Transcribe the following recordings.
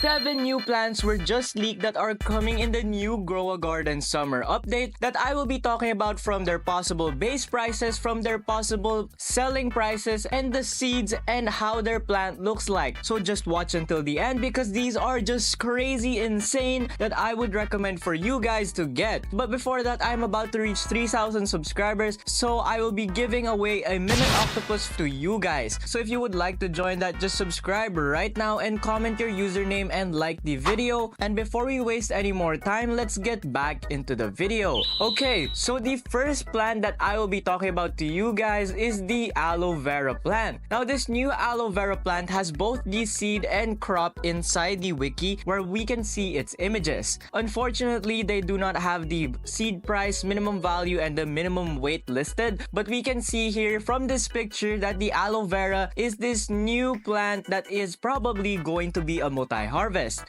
7 new plants were just leaked that are coming in the new Grow a Garden summer update that I will be talking about, from their possible base prices, from their possible selling prices, and the seeds and how their plant looks like. So just watch until the end because these are just crazy insane that I would recommend for you guys to get. But before that, I'm about to reach 3,000 subscribers, so I will be giving away a minute octopus to you guys. So if you would like to join that, just subscribe right now and comment your username and like the video. And before we waste any more time, let's get back into the video. Okay, so the first plant that I will be talking about to you guys is the Aloe Vera plant. Now this new Aloe Vera plant has both the seed and crop inside the wiki where we can see its images. Unfortunately, they do not have the seed price, minimum value, and the minimum weight listed, but we can see here from this picture that the Aloe Vera is this new plant that is probably going to be a multi-harvest.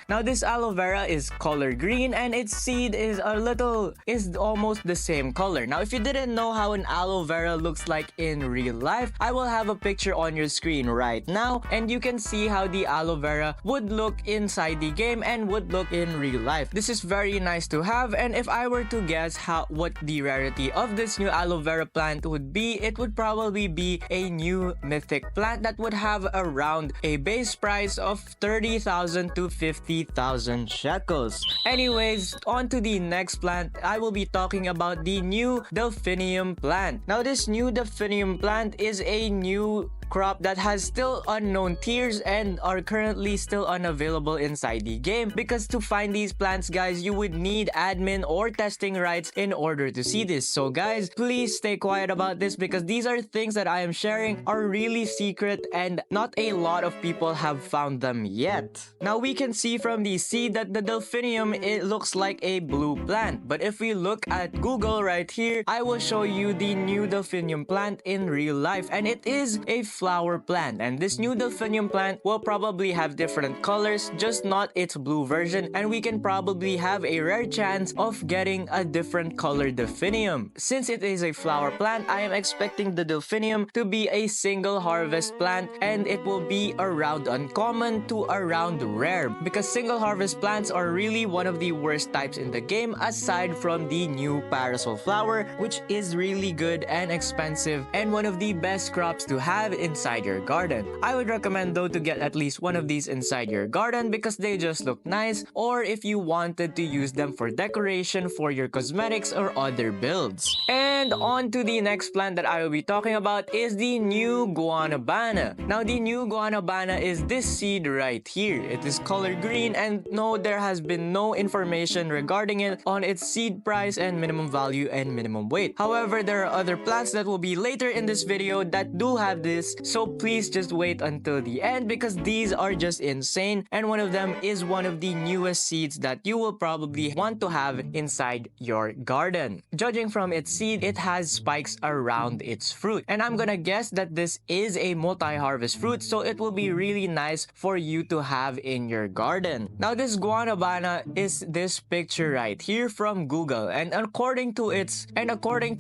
Now this Aloe Vera is color green and its seed is almost the same color. Now if you didn't know how an Aloe Vera looks like in real life, I will have a picture on your screen right now and you can see how the Aloe Vera would look inside the game and would look in real life. This is very nice to have, and if I were to guess what the rarity of this new Aloe Vera plant would be, it would probably be a new mythic plant that would have around a base price of 30,000 to 50,000 shekels. Anyways, on to the next plant. I will be talking about the new Delphinium plant. Now this new Delphinium plant is a new crop that has still unknown tiers and are currently still unavailable inside the game, because to find these plants, guys, you would need admin or testing rights in order to see this. So guys, please stay quiet about this because these are things that I am sharing are really secret and not a lot of people have found them yet. Now we can see from the seed that the Delphinium, it looks like a blue plant, but if we look at Google right here, I will show you the new Delphinium plant in real life, and it is a flower plant. And this new Delphinium plant will probably have different colors, just not its blue version, and we can probably have a rare chance of getting a different color Delphinium. Since it is a flower plant, I am expecting the Delphinium to be a single harvest plant, and it will be around uncommon to around rare, because single harvest plants are really one of the worst types in the game aside from the new parasol flower, which is really good and expensive and one of the best crops to have inside your garden. I would recommend though to get at least one of these inside your garden because they just look nice, or if you wanted to use them for decoration for your cosmetics or other builds. And on to the next plant that I will be talking about is the new Guanabana. Now the new Guanabana is this seed right here. It is color green, and no, there has been no information regarding it on its seed price and minimum value and minimum weight. However, there are other plants that will be later in this video that do have this, so please just wait until the end because these are just insane, and one of them is one of the newest seeds that you will probably want to have inside your garden. Judging from its seed, it has spikes around its fruit, and I'm gonna guess that this is a multi-harvest fruit, so it will be really nice for you to have in your garden. Now this Guanabana is this picture right here from Google, and according to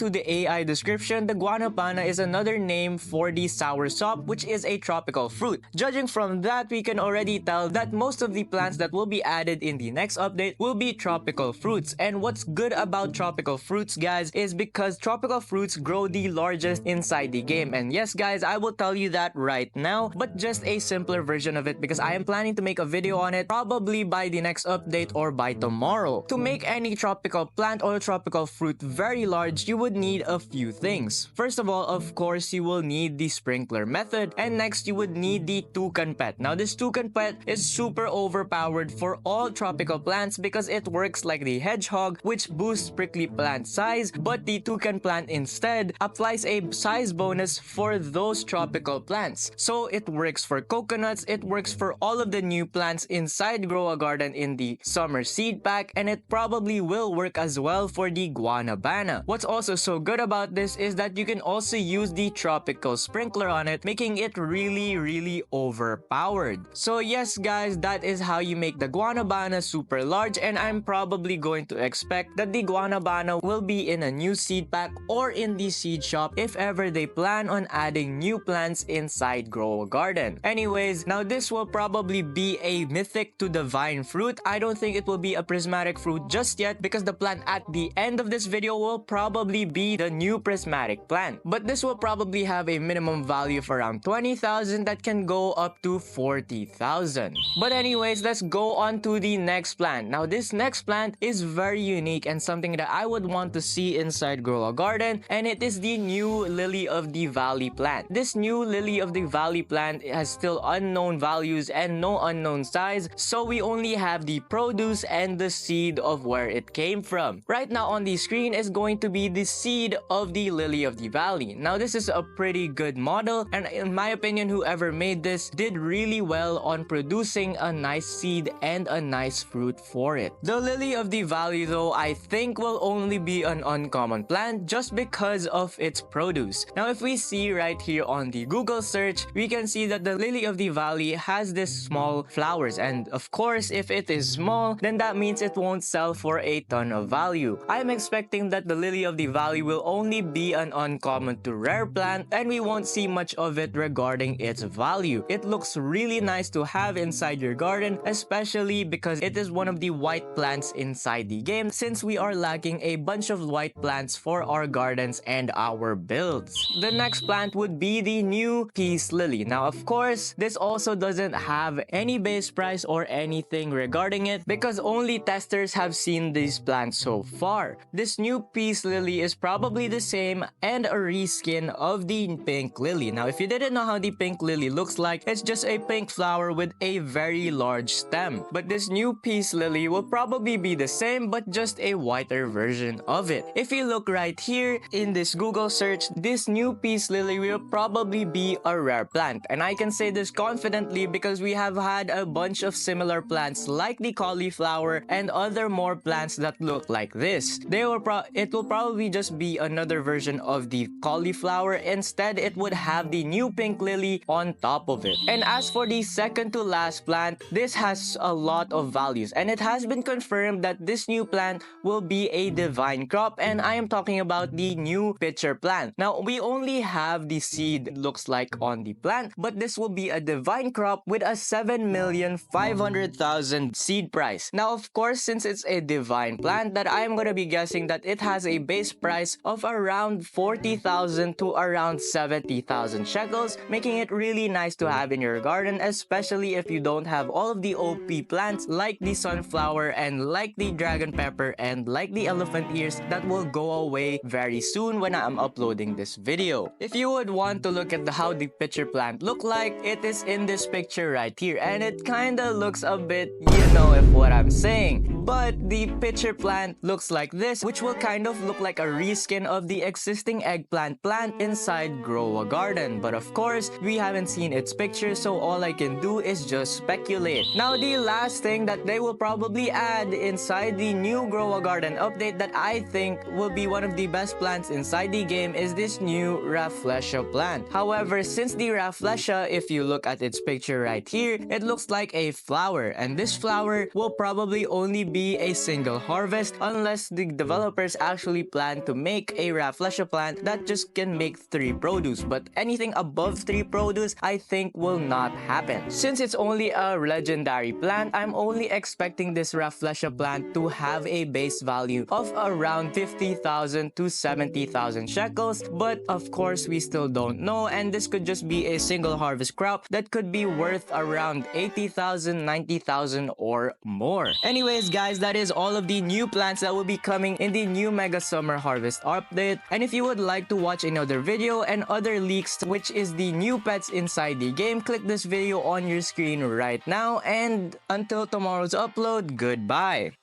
the AI description, the Guanabana is another name for the soursop, which is a tropical fruit. Judging from that, we can already tell that most of the plants that will be added in the next update will be tropical fruits. And what's good about tropical fruits, guys, is because tropical fruits grow the largest inside the game. And yes, guys, I will tell you that right now, but just a simpler version of it because I am planning to make a video on it probably by the next update or by tomorrow. To make any tropical plant or tropical fruit very large, you would need a few things. First of all, of course, you will need the sprinkler method, and next you would need the toucan pet. Now this toucan pet is super overpowered for all tropical plants because it works like the hedgehog, which boosts prickly plant size, but the toucan plant instead applies a size bonus for those tropical plants. So it works for coconuts, it works for all of the new plants inside Grow a Garden in the summer seed pack, and it probably will work as well for the Guanabana. What's also so good about this is that you can also use the tropical sprinkler on it, making it really overpowered. So yes, guys, that is how you make the Guanabana super large, and I'm probably going to expect that the Guanabana will be in a new seed pack or in the seed shop if ever they plan on adding new plants inside Grow a Garden. Anyways, now this will probably be a a mythic to divine fruit. I don't think it will be a prismatic fruit just yet because the plant at the end of this video will probably be the new prismatic plant. But this will probably have a minimum value of around 20,000 that can go up to 40,000. But anyways, let's go on to the next plant. Now this next plant is very unique and something that I would want to see inside Grow a Garden, and it is the new Lily of the Valley plant. This new Lily of the Valley plant has still unknown values and no unknown size, so we only have the produce and the seed of where it came from. Right now on the screen is going to be the seed of the Lily of the Valley. Now this is a pretty good model, and in my opinion, whoever made this did really well on producing a nice seed and a nice fruit for it. The Lily of the Valley though, I think will only be an uncommon plant just because of its produce. Now if we see right here on the Google search, we can see that the Lily of the Valley has this small flowers, and of course if it is small, then that means it won't sell for a ton of value. I'm expecting that the Lily of the Valley will only be an uncommon to rare plant and we won't see much of it regarding its value. It looks really nice to have inside your garden, especially because it is one of the white plants inside the game, since we are lacking a bunch of white plants for our gardens and our builds. The next plant would be the new Peace Lily. Now of course, this also doesn't have any base price or anything regarding it because only testers have seen these plants so far. This new Peace Lily is probably the same and a reskin of the Pink Lily. Now if you didn't know how the Pink Lily looks like, it's just a pink flower with a very large stem. But this new Peace Lily will probably be the same but just a whiter version of it. If you look right here in this Google search, this new Peace Lily will probably be a rare plant, and I can say this confidently because we have had a bunch of similar plants like the cauliflower and other more plants that look like this. It will probably just be another version of the cauliflower. Instead, it would have the new Pink Lily on top of it. And as for the second to last plant, this has a lot of values, and it has been confirmed that this new plant will be a divine crop, and I am talking about the new pitcher plant. Now we only have the seed, it looks like, on the plant, but this will be a divine crop with a 7,500,000 seed price. Now of course, since it's a divine plant, that I am gonna be guessing that it has a base price of around 40,000 to around 70,000 shekels, making it really nice to have in your garden, especially if you don't have all of the OP plants like the sunflower and like the dragon pepper and like the elephant ears that will go away very soon when I'm uploading this video. If you would want to look at how the pitcher plant look like, it is in this picture right here, and it kinda looks a bit, you know if what I'm saying. But the pitcher plant looks like this, which will kind of look like a reskin of the existing eggplant plant inside Grow a Garden. But of course, we haven't seen its picture, so all I can do is just speculate. Now the last thing that they will probably add inside the new Grow a Garden update that I think will be one of the best plants inside the game is this new Raflesia plant. However, since the Raflesia, if you look at its picture right here, it looks like a flower, and this flower will probably only be a single harvest unless the developers actually plan to make a Raflesia plant that just can make 3 produce. But anything above 3 produce, I think will not happen. Since it's only a legendary plant, I'm only expecting this Raflesia plant to have a base value of around 50,000 to 70,000 shekels, but of course we still don't know, and this could just be a single harvest crop that could be worth around 80,000, 90,000 or more. Anyways guys, that is all of the new plants that will be coming in the new Mega Summer Harvest update. And if you would like to watch another video and other leaks, which is the new pets inside the game, click this video on your screen right now, and until tomorrow's upload, goodbye.